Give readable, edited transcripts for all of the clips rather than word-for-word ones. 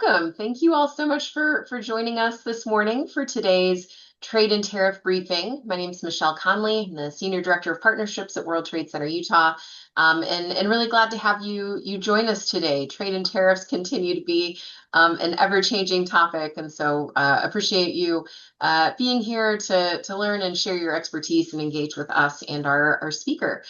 welcome. Thank you all so much for joining us this morning for today's Trade and Tariff briefing. My name is Michelle Conley. I'm the Senior Director of Partnerships at World Trade Center Utah, and really glad to have you join us today. Trade and tariffs continue to be an ever-changing topic, and so appreciate you being here to learn and share your expertise and engage with us and our speaker.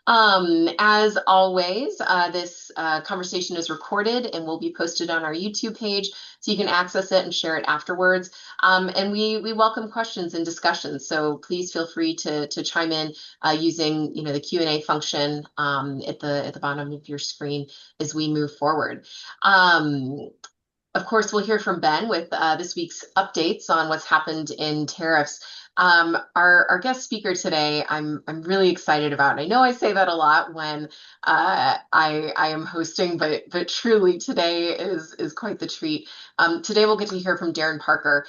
As always, this conversation is recorded and will be posted on our YouTube page, so you can access it and share it afterwards. And we welcome questions and discussions, so please feel free to chime in using the Q&A function at the bottom of your screen as we move forward. Of course, we'll hear from Ben with this week's updates on what's happened in tariffs. Our guest speaker today, I'm really excited about. I know I say that a lot when I am hosting, but truly today is quite the treat. Today we'll get to hear from Darin Parker.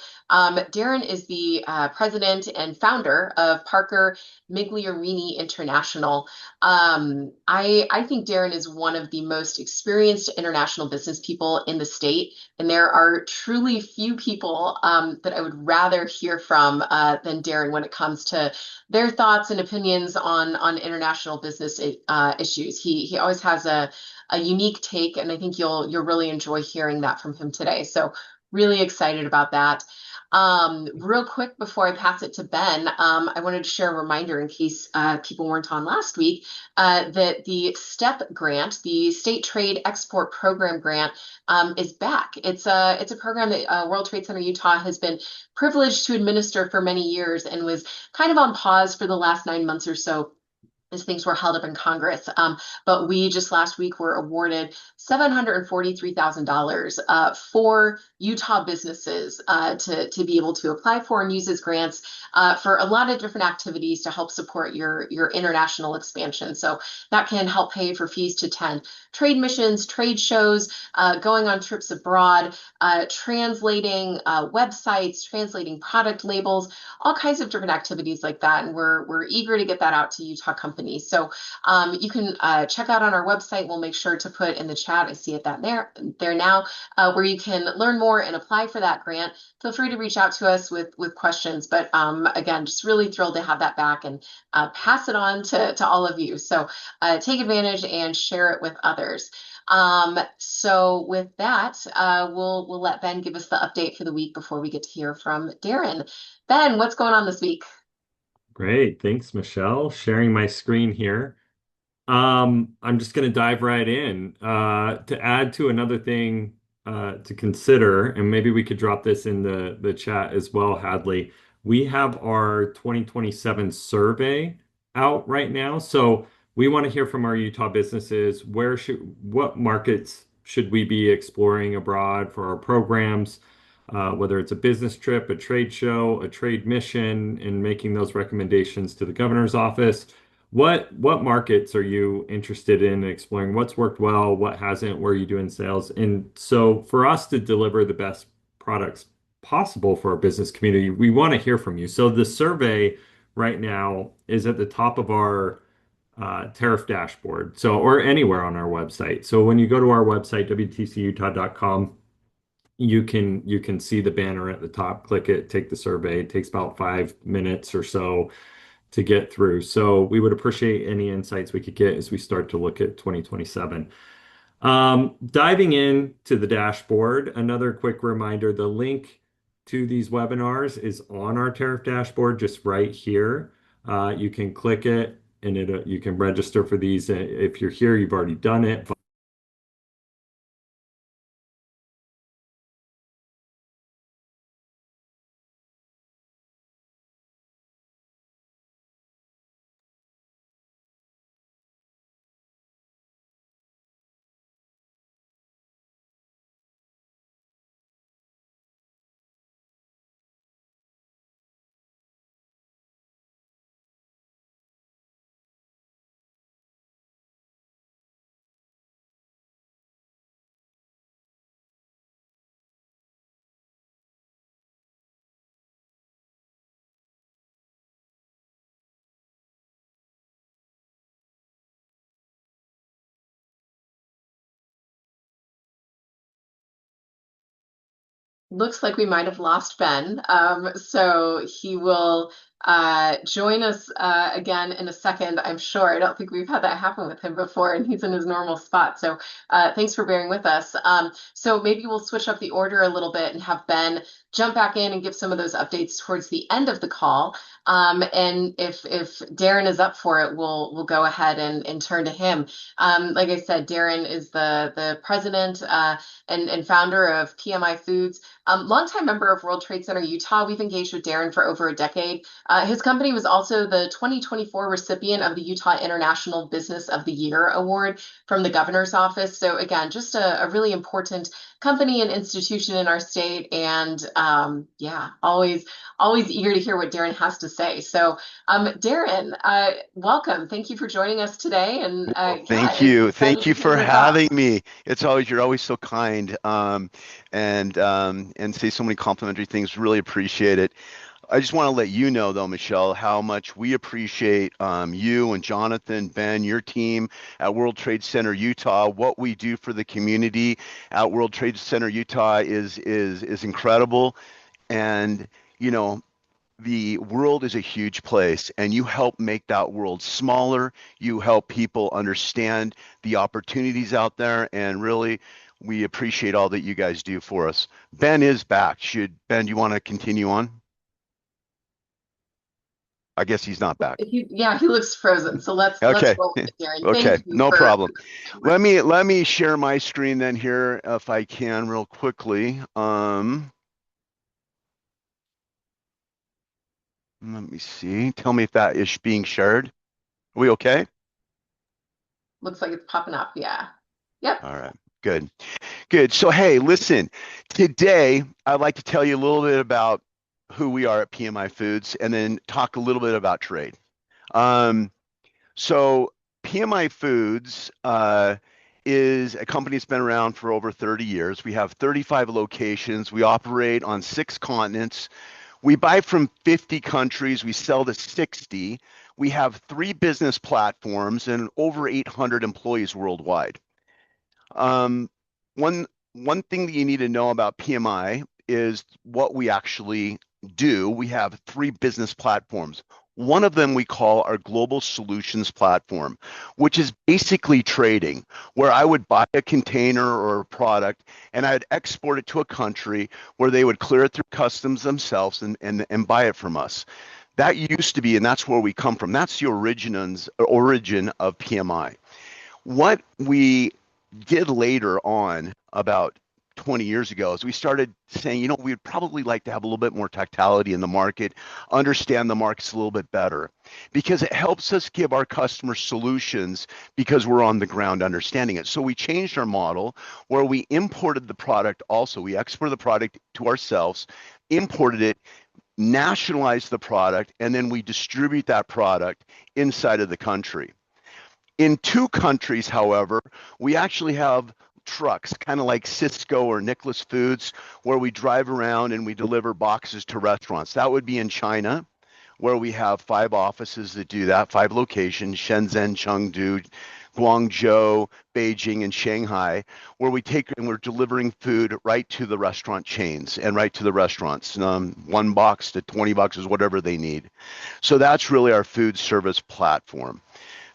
Darin is the president and founder of Parker Migliorini International. I think Darin is one of the most experienced international business people in the state, and there are truly few people that I would rather hear from than Darin when it comes to their thoughts and opinions on international business issues. He always has a unique take, and I think you'll really enjoy hearing that from him today. So really excited about that. Real quick before I pass it to Ben, I wanted to share a reminder in case people weren't on last week that the STEP grant, the State Trade Export Program grant, is back. It's a program that World Trade Center Utah has been privileged to administer for many years and was kind of on pause for the last 9 months or so as things were held up in Congress. But we just last week were awarded $743,000 for Utah businesses to be able to apply for and use as grants for a lot of different activities to help support your international expansion. So that can help pay for fees to attend trade missions, trade shows, going on trips abroad, translating websites, translating product labels, all kinds of different activities like that. And we're eager to get that out to Utah companies. So you can check out on our website. We'll make sure to put in the chat. I see it there now, where you can learn more and apply for that grant. Feel free to reach out to us with questions. But again, just really thrilled to have that back and pass it on to all of you. So take advantage and share it with others. So with that, we'll let Ben give us the update for the week before we get to hear from Darin. Ben, what's going on this week? Great. Thanks, Michelle. Sharing my screen here. I'm just going to dive right in. To add to another thing to consider, and maybe we could drop this in the chat as well, Hadley. We have our 2027 survey out right now. So we want to hear from our Utah businesses. What markets should we be exploring abroad for our programs? Whether it's a business trip, a trade show, a trade mission, and making those recommendations to the governor's office. What markets are you interested in exploring? What's worked well? What hasn't? Where are you doing sales? And so for us to deliver the best products possible for our business community, we want to hear from you. So the survey right now is at the top of our tariff dashboard. So, or anywhere on our website. So when you go to our website, wtcutah.com, you can see the banner at the top, click it, take the survey. It takes about 5 minutes or so to get through. So we would appreciate any insights we could get as we start to look at 2027. Diving into the dashboard, another quick reminder, the link to these webinars is on our tariff dashboard, just right here. You can click it and you can register for these. If you're here, you've already done it. Looks like we might have lost Ben. So he will join us again in a second, I'm sure. I don't think we've had that happen with him before, and he's in his normal spot. So thanks for bearing with us. So maybe we'll switch up the order a little bit and have Ben jump back in and give some of those updates towards the end of the call. And if Darin is up for it, we'll go ahead and turn to him. Like I said, Darin is the president and founder of PMI Foods. Longtime member of World Trade Center Utah. We've engaged with Darin for over a decade. His company was also the 2024 recipient of the Utah International Business of the Year Award from the governor's office. So again, just a really important company and institution in our state. And yeah, always eager to hear what Darin has to say. So Darin, welcome. Thank you for joining us today. And Well, yeah, thank you. excited Thank to you hear for your having thoughts. me. You're always so kind, and say so many complimentary things. Really appreciate it. I just want to let you know, though, Michelle, how much we appreciate you and Jonathan, Ben, your team at World Trade Center Utah. What we do for the community at World Trade Center Utah is incredible, and you know, the world is a huge place, and you help make that world smaller. You help people understand the opportunities out there, and really, we appreciate all that you guys do for us. Ben is back. Ben, you want to continue on? I guess he's not back. Yeah, he looks frozen. So let's Okay. roll with it, Darin. Thank Okay, you no for problem. Let me share my screen then here if I can real quickly. Let me see. Tell me if that is being shared. Are we okay? looks like it's popping up. Yeah. Yep. All right. Good. Good. So, hey, listen, today I'd like to tell you a little bit about who we are at PMI Foods and then talk a little bit about trade. Um, so, PMI Foods is a company that's been around for over 30 years. We have 35 locations. We operate on 6 continents. We buy from 50 countries. We sell to 60. We have 3 business platforms and over 800 employees worldwide. Um, one thing that you need to know about PMI is what we actually do. We have 3 business platforms. One of them we call our global solutions platform, which is basically trading, where I would buy a container or a product and I'd export it to a country where they would clear it through customs themselves and buy it from us. That used to be, and that's where we come from. That's the origin of PMI. What we did later on, about 20 years ago, is we started saying, we'd probably like to have a little bit more tactility in the market, understand the markets a little bit better, because it helps us give our customers solutions because we're on the ground understanding it. So we changed our model where we imported the product also. We exported the product to ourselves, imported it, nationalized the product, and then we distribute that product inside of the country. In 2 countries, however, we actually have trucks, kind of like Cisco or Nicholas Foods, where we drive around and we deliver boxes to restaurants. That would be in China, where we have 5 offices that do that, 5 locations: Shenzhen, Chengdu, Guangzhou, Beijing, and Shanghai, where we take and we're delivering food right to the restaurant chains and right to the restaurants, 1 box to 20 boxes, whatever they need. So that's really our food service platform.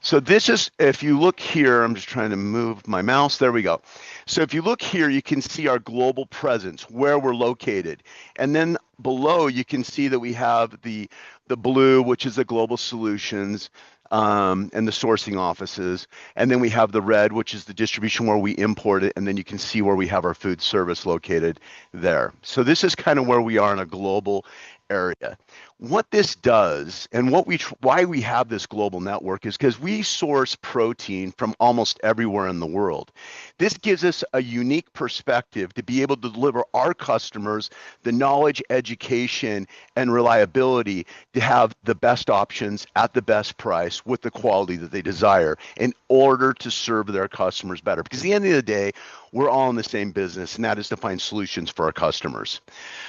So this is, if you look here, I'm just trying to move my mouse. There we go. So if you look here, you can see our global presence, where we're located. And then below, you can see that we have the blue, which is the global solutions, and the sourcing offices. And then we have the red, which is the distribution where we import it. And then you can see where we have our food service located there. So this is kind of where we are in a global area. What this does, and why we have this global network, is because we source protein from almost everywhere in the world. This gives us a unique perspective to be able to deliver our customers the knowledge, education, and reliability to have the best options at the best price with the quality that they desire in order to serve their customers better. Because at the end of the day, we're all in the same business, and that is to find solutions for our customers.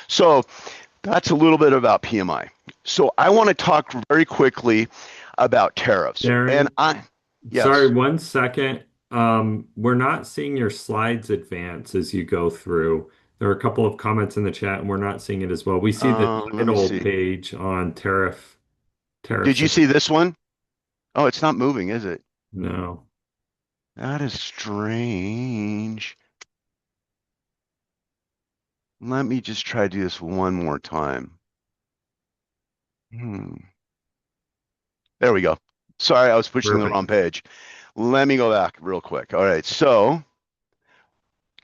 So that's a little bit about PMI. So I want to talk very quickly about tariffs. And Darin, sorry, yes. 1 second. We're not seeing your slides advance as you go through. There are a couple of comments in the chat, and we're not seeing it as well. We see the Let me title see. page on Did tariffs. you see this one? Oh, it's not moving, is it? No. That is strange. Let me just try to do this one more time. Hmm. There we go. Sorry, I was pushing the wrong Perfect. page. Let me go back real quick. All right, so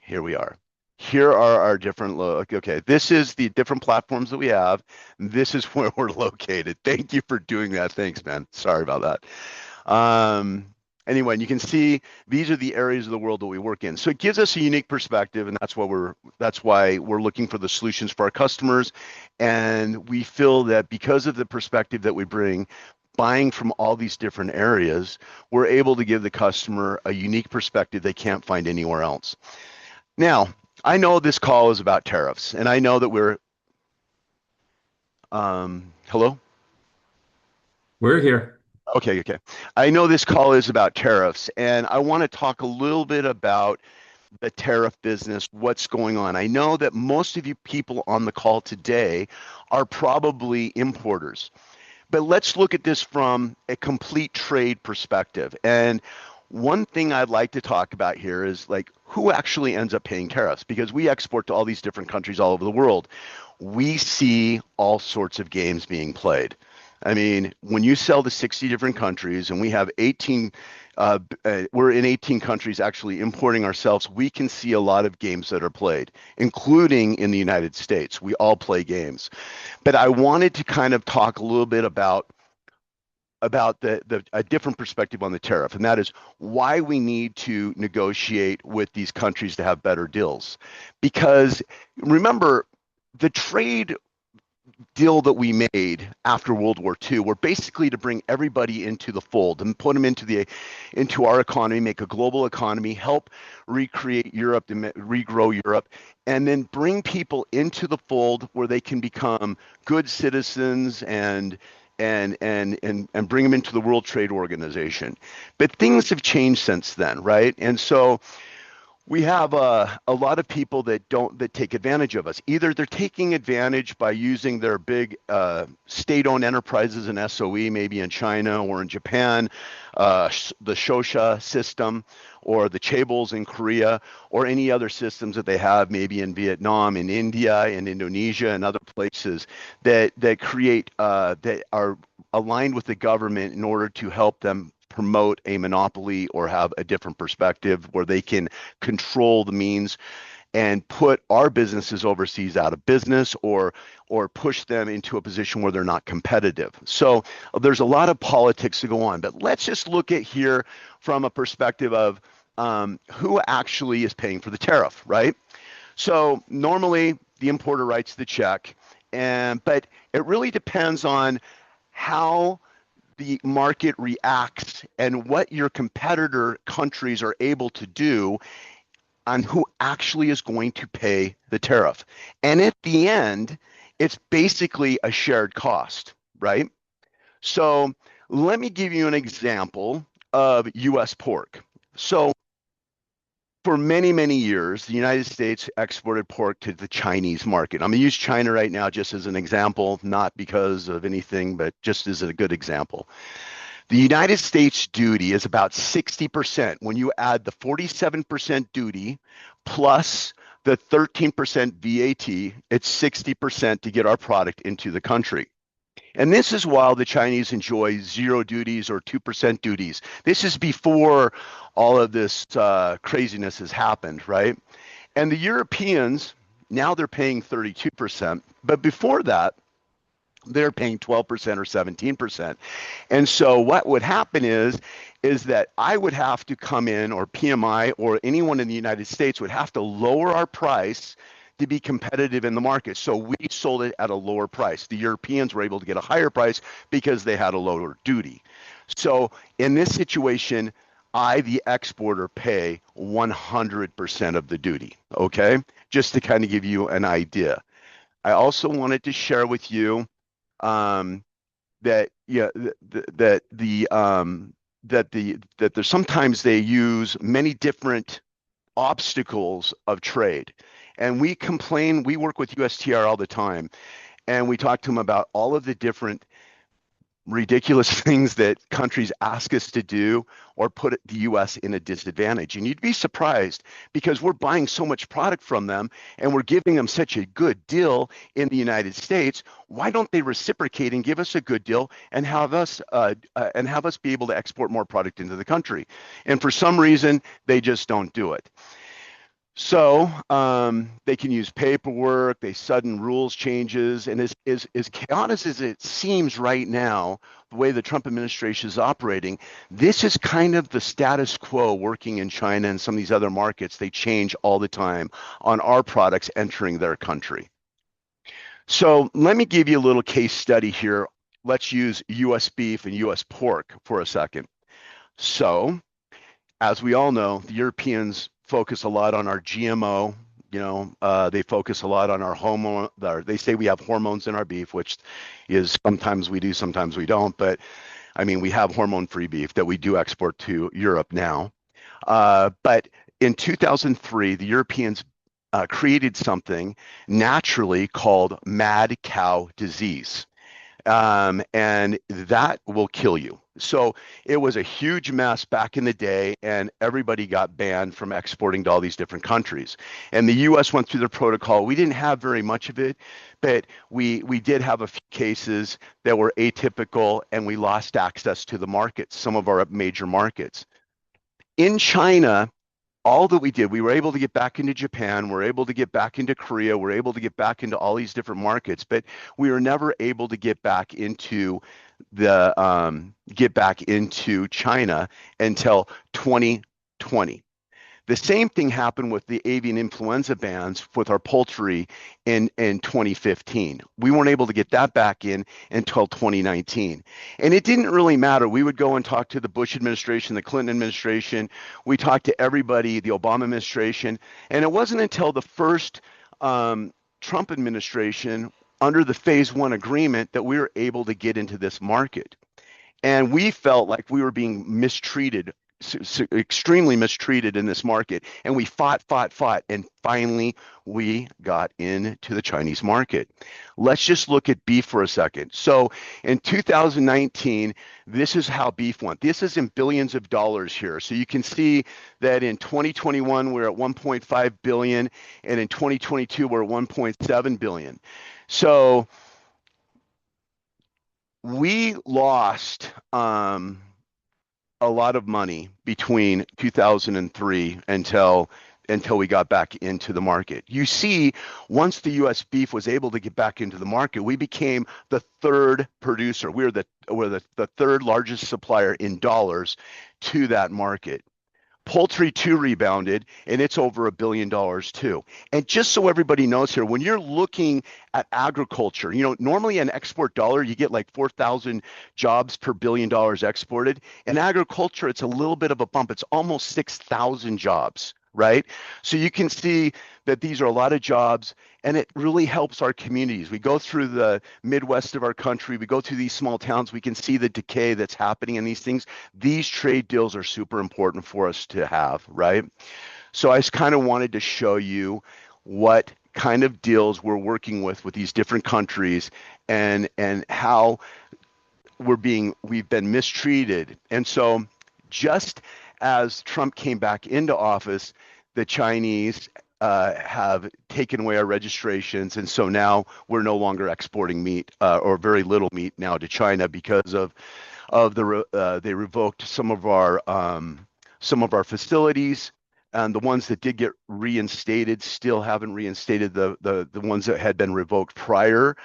here we are. Here are our different okay, this is the different platforms that we have. This is where we're located. Thank you for doing that. Thanks, man. Sorry about that. Anyway, and you can see these are the areas of the world that we work in. So it gives us a unique perspective, and that's why we're looking for the solutions for our customers. And we feel that because of the perspective that we bring, buying from all these different areas, we're able to give the customer a unique perspective they can't find anywhere else. Now, I know this call is about tariffs, and I know that we're, hello? We're here. Okay. I know this call is about tariffs, and I want to talk a little bit about the tariff business, what's going on. I know that most of you people on the call today are probably importers. But let's look at this from a complete trade perspective. And one thing I'd like to talk about here is like who actually ends up paying tariffs, because we export to all these different countries all over the world. We see all sorts of games being played. I mean, when you sell to 60 different countries and we have 18, we're in 18 countries actually importing ourselves, we can see a lot of games that are played, including in the United States. We all play games. But I wanted to kind of talk a little bit about the a different perspective on the tariff, and that is why we need to negotiate with these countries to have better deals. Because remember, the trade deal that we made after World War II were basically to bring everybody into the fold and put them into our economy, make a global economy, help recreate Europe, regrow Europe, and then bring people into the fold where they can become good citizens and bring them into the World Trade Organization. But things have changed since then, right? And so we have a lot of people that take advantage of us. Either they're taking advantage by using their big state-owned enterprises in SOE, maybe in China or in Japan, the Shosha system, or the chaebols in Korea, or any other systems that they have, maybe in Vietnam, in India, in Indonesia, and other places that create that are aligned with the government in order to help them promote a monopoly or have a different perspective where they can control the means and put our businesses overseas out of business or push them into a position where they're not competitive. So there's a lot of politics to go on, but let's just look at here from a perspective of who actually is paying for the tariff, right? So normally the importer writes the check, but it really depends on how the market reacts and what your competitor countries are able to do on who actually is going to pay the tariff. And at the end, it's basically a shared cost, right? So let me give you an example of US pork. So for many, many years, the United States exported pork to the Chinese market. I'm going to use China right now just as an example, not because of anything, but just as a good example. The United States duty is about 60%. When you add the 47% duty plus the 13% VAT, it's 60% to get our product into the country. And this is while the Chinese enjoy zero duties or 2% duties. This is before all of this craziness has happened, right? And the Europeans, now they're paying 32%. But before that, they're paying 12% or 17%. And so what would happen is that I would have to come in, or PMI or anyone in the United States would have to lower our price to be competitive in the market. So we sold it at a lower price. The Europeans were able to get a higher price because they had a lower duty. So in this situation, I, the exporter, pay 100% of the duty, okay? Just to kind of give you an idea. I also wanted to share with you um, that yeah that there's sometimes they use many different obstacles of trade. And we complain, we work with USTR all the time, and we talk to them about all of the different ridiculous things that countries ask us to do or put the US in a disadvantage. And you'd be surprised because we're buying so much product from them and we're giving them such a good deal in the United States. Why don't they reciprocate and give us a good deal and have us be able to export more product into the country? And for some reason, they just don't do it. So they can use paperwork, they sudden rules changes, and as chaotic as it seems right now, the way the Trump administration is operating, this is kind of the status quo working in China and some of these other markets. They change all the time on our products entering their country. So let me give you a little case study here. Let's use US beef and US pork for a second. So, as we all know, the Europeans focus a lot on our GMO. They focus a lot on our hormone. They say we have hormones in our beef, which is sometimes we do, sometimes we don't. But I mean, we have hormone-free beef that we do export to Europe now. But in 2003, the Europeans created something naturally called mad cow disease. And that will kill you. So it was a huge mess back in the day, and everybody got banned from exporting to all these different countries. And the U.S. went through their protocol. We didn't have very much of it, but we did have a few cases that were atypical, and we lost access to the markets, some of our major markets. In China, all that we did, we were able to get back into Japan, we're able to get back into Korea, we're able to get back into all these different markets, but we were never able to get back into China until 2020. The same thing happened with the avian influenza bans with our poultry in 2015. We weren't able to get that back in until 2019. And it didn't really matter. We would go and talk to the Bush administration, the Clinton administration. We talked to everybody, the Obama administration. And it wasn't until the first Trump administration, under the phase one agreement, that we were able to get into this market. And we felt like we were being mistreated, extremely mistreated in this market, and we fought, and finally we got into the Chinese market. Let's just look at beef for a second. So in 2019, this is how beef went. This is in billions of dollars here. So you can see that in 2021 we're at 1.5 billion, and in 2022 we're at 1.7 billion. So we lost a lot of money between 2003 until we got back into the market. You see, once the U.S. beef was able to get back into the market, we became the third producer. We're the third largest supplier in dollars to that market. Poultry too rebounded, and it's over $1 billion too. And just so everybody knows here, when you're looking at agriculture, normally an export dollar, you get like 4,000 jobs per $1 billion exported. In agriculture, it's a little bit of a bump. It's almost 6,000 jobs, right? So you can see that these are a lot of jobs, and it really helps our communities. We go through the Midwest of our country, we go through these small towns, we can see the decay that's happening in these things. These trade deals are super important for us to have, right? So I just kind of wanted to show you what kind of deals we're working with these different countries, and how we've been mistreated. And so just as Trump came back into office, the Chinese have taken away our registrations, and so now we're no longer exporting meat, or very little meat now, to China because of they revoked some of our facilities, and the ones that did get reinstated still haven't reinstated the ones that had been revoked prior.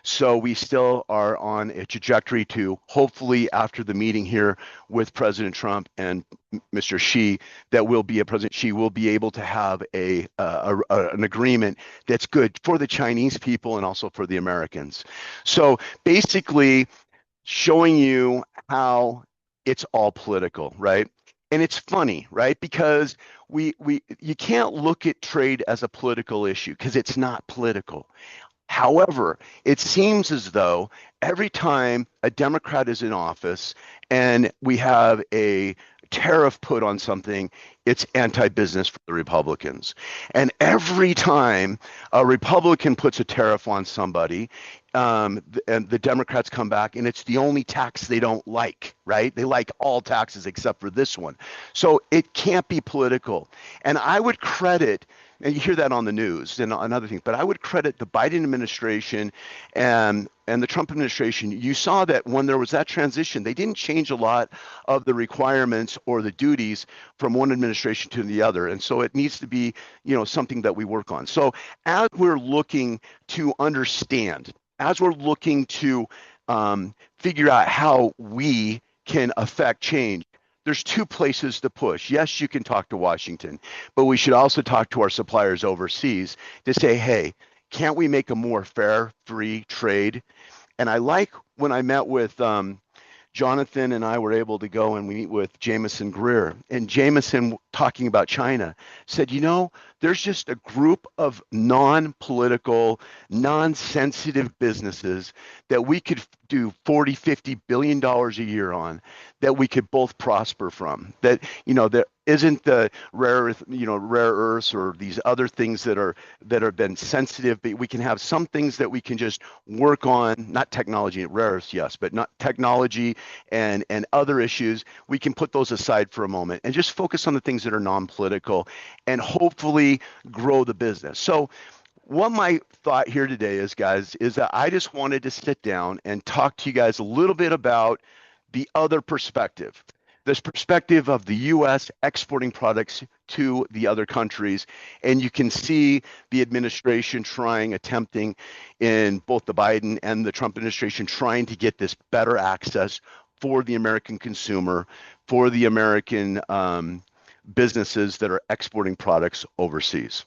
So we still are on a trajectory to, hopefully after the meeting here with President Trump and Mr. Xi, President Xi will be able to have an agreement that's good for the Chinese people and also for the Americans. So basically showing you how it's all political, right? And it's funny, right? Because you can't look at trade as a political issue because it's not political. However, it seems as though every time a Democrat is in office and we have a tariff put on something, it's anti-business for the Republicans. And every time a Republican puts a tariff on somebody, and the Democrats come back, and it's the only tax they don't like, right? They like all taxes except for this one. So it can't be political. And I would credit, and you hear that on the news and other things, but I would credit the Biden administration and the Trump administration. You saw that when there was that transition, they didn't change a lot of the requirements or the duties from one administration to the other. And so it needs to be, something that we work on. So as we're looking to understand, as we're looking to figure out how we can affect change, there's two places to push. Yes, you can talk to Washington, but we should also talk to our suppliers overseas to say, hey, can't we make a more fair, free trade? And I like when I met with Jonathan and I were able to go and we meet with Jameson Greer. And Jameson, talking about China, said, there's just a group of non-political, non-sensitive businesses that we could do 40, 50 billion dollars a year on, that we could both prosper from. That, there isn't the rare earths or these other things that have been sensitive, but we can have some things that we can just work on, not technology, rare earths, yes, but not technology and other issues. We can put those aside for a moment and just focus on the things that are non-political and hopefully grow the business. So what my thought here today is, guys, is that I just wanted to sit down and talk to you guys a little bit about the other perspective, this perspective of the U.S. exporting products to the other countries. And you can see the administration attempting in both the Biden and the Trump administration, trying to get this better access for the American consumer, for the American businesses that are exporting products overseas.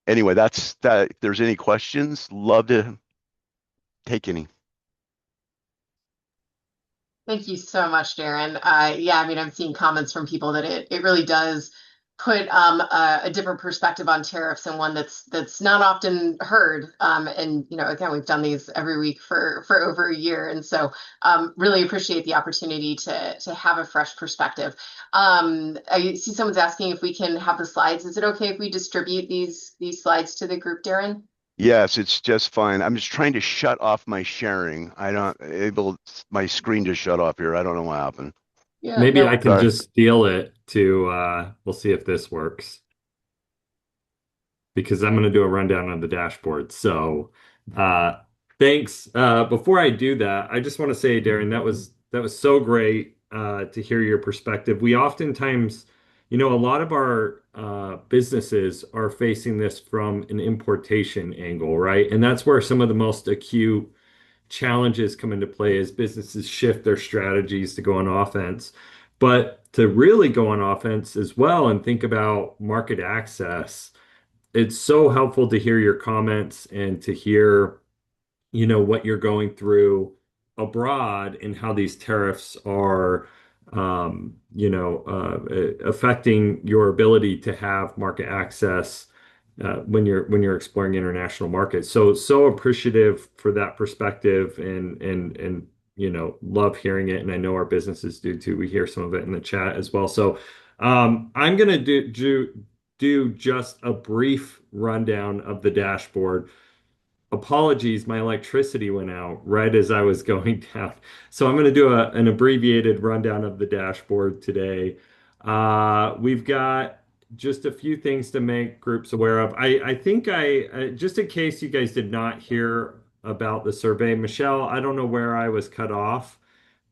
Anyway, that's that. If there's any questions, love to take any. Thank you so much, Darin. Yeah, I mean, I'm seeing comments from people that it really does put a different perspective on tariffs, and one that's not often heard. And again, we've done these every week for over a year, and so really appreciate the opportunity to have a fresh perspective. I see someone's asking if we can have the slides. Is it okay if we distribute these slides to the group, Darin? Yes, it's just fine. I'm just trying to shut off my sharing. I don't able my screen just shut off here. I don't know what happened. Yeah, Maybe no. I can Sorry. just steal it to we'll see if this works because I'm going to do a rundown on the dashboard. So, thanks. Before I do that, I just want to say, Darren, that was so great to hear your perspective. We oftentimes, a lot of our businesses are facing this from an importation angle, right? And that's where some of the most acute challenges come into play as businesses shift their strategies to go on offense. But to really go on offense as well and think about market access, it's so helpful to hear your comments and to hear, what you're going through abroad and how these tariffs are, affecting your ability to have market access when you're exploring international markets. So appreciative for that perspective and love hearing it. And I know our businesses do too. We hear some of it in the chat as well. So I'm gonna do just a brief rundown of the dashboard. Apologies, my electricity went out right as I was going down. So I'm going to do an abbreviated rundown of the dashboard today. We've got just a few things to make groups aware of. I think just in case you guys did not hear about the survey, Michelle, I don't know where I was cut off,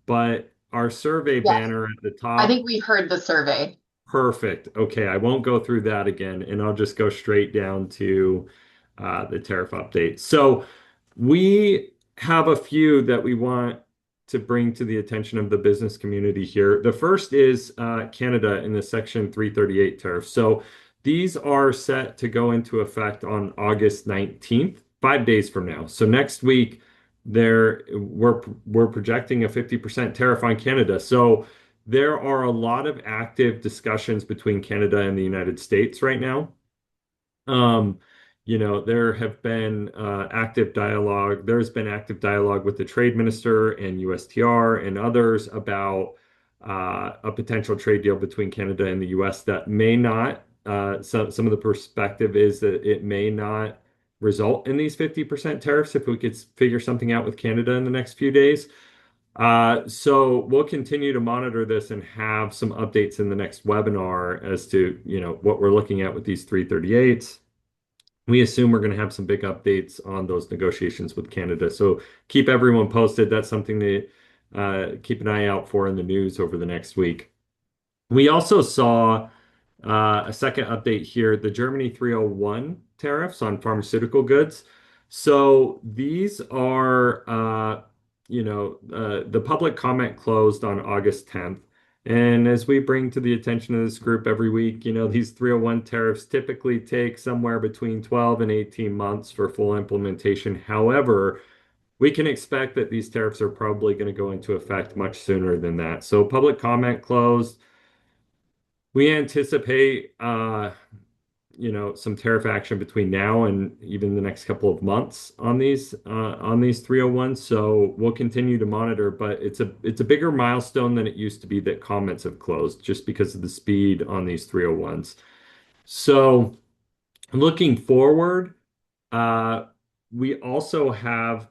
but our survey Yes, banner at the I top. think we heard the survey. Perfect. Okay, I won't go through that again, and I'll just go straight down to the tariff update. So we have a few that we want to bring to the attention of the business community here. The first is Canada in the Section 338 tariff. So these are set to go into effect on August 19th, 5 days from now. So next week, we're projecting a 50% tariff on Canada. So there are a lot of active discussions between Canada and the United States right now. Um, there have been active dialogue. There's been active dialogue with the trade minister and USTR and others about a potential trade deal between Canada and the US that may not, some of the perspective is that it may not result in these 50% tariffs if we could figure something out with Canada in the next few days. So we'll continue to monitor this and have some updates in the next webinar as to, what we're looking at with these 338s. We assume we're going to have some big updates on those negotiations with Canada. So keep everyone posted. That's something to keep an eye out for in the news over the next week. We also saw a second update here, the Germany 301 tariffs on pharmaceutical goods. So these are, the public comment closed on August 10th. And as we bring to the attention of this group every week, these 301 tariffs typically take somewhere between 12 and 18 months for full implementation. However, we can expect that these tariffs are probably going to go into effect much sooner than that. So public comment closed. We anticipate, some tariff action between now and even the next couple of months on these 301s. So we'll continue to monitor, but it's a bigger milestone than it used to be that comments have closed just because of the speed on these 301s. So looking forward, uh, we also have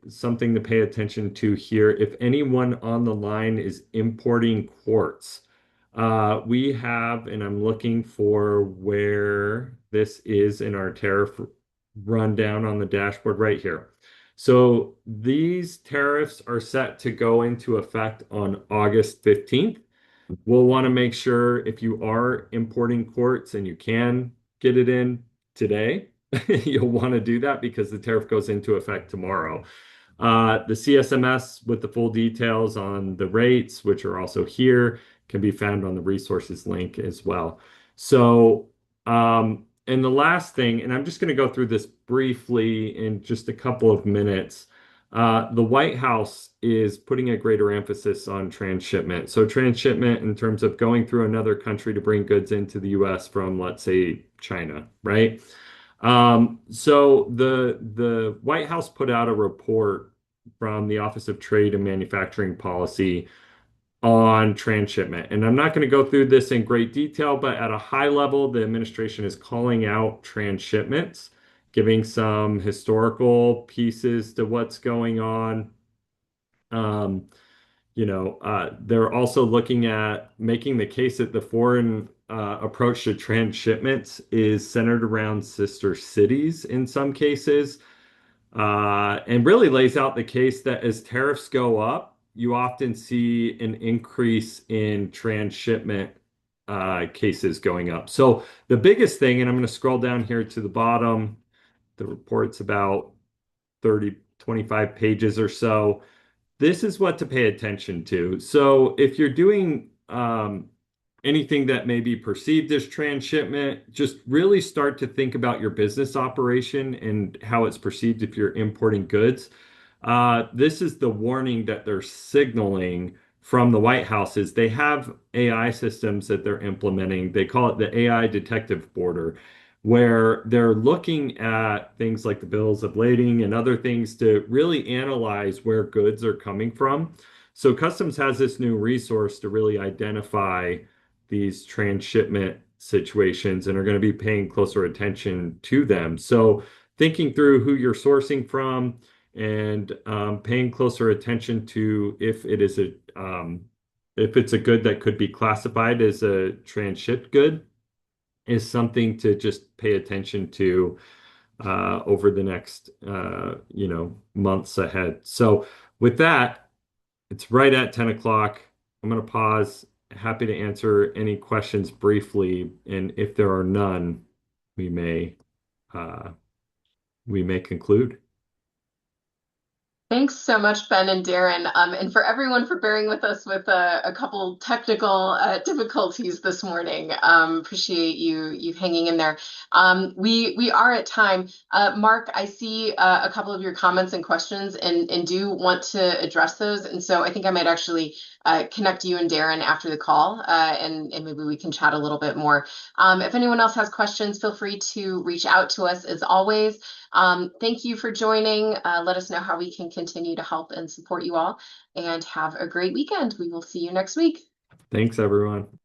something to pay attention to here. If anyone on the line is importing quartz, we have, and I'm looking for where this is in our tariff rundown on the dashboard right here. So these tariffs are set to go into effect on August 15th. We'll want to make sure if you are importing quartz and you can get it in today, you'll want to do that because the tariff goes into effect tomorrow. The CSMS with the full details on the rates, which are also here, can be found on the resources link as well. So, and the last thing, and I'm just going to go through this briefly in just a couple of minutes. The White House is putting a greater emphasis on transshipment. So transshipment in terms of going through another country to bring goods into the US from, let's say, China, right? So the White House put out a report from the Office of Trade and Manufacturing Policy on transshipment. And I'm not going to go through this in great detail, but at a high level, the administration is calling out transshipments, giving some historical pieces to what's going on. Um, they're also looking at making the case that the foreign approach to transshipments is centered around sister cities in some cases, and really lays out the case that as tariffs go up, you often see an increase in transshipment cases going up. So the biggest thing, and I'm going to scroll down here to the bottom, the report's about 30, 25 pages or so. This is what to pay attention to. So if you're doing anything that may be perceived as transshipment, just really start to think about your business operation and how it's perceived if you're importing goods. This is the warning that they're signaling from the White House is they have AI systems that they're implementing. They call it the AI detective border, where they're looking at things like the bills of lading and other things to really analyze where goods are coming from. So Customs has this new resource to really identify these transshipment situations and are going to be paying closer attention to them. So thinking through who you're sourcing from and paying closer attention to if it's a good that could be classified as a transshipped good is something to just pay attention to over the next months ahead. So with that, it's right at 10 o'clock. I'm going to pause. Happy to answer any questions briefly, and if there are none, we may conclude. Thanks so much, Ben and Darin, and for everyone for bearing with us with a couple technical difficulties this morning. Appreciate you hanging in there. We are at time. Mark, I see a couple of your comments and questions, and do want to address those. And so I think I might actually connect you and Darin after the call, and maybe we can chat a little bit more. If anyone else has questions, feel free to reach out to us as always. Thank you for joining. Let us know how we can continue to help and support you all, and have a great weekend. We will see you next week. Thanks, everyone.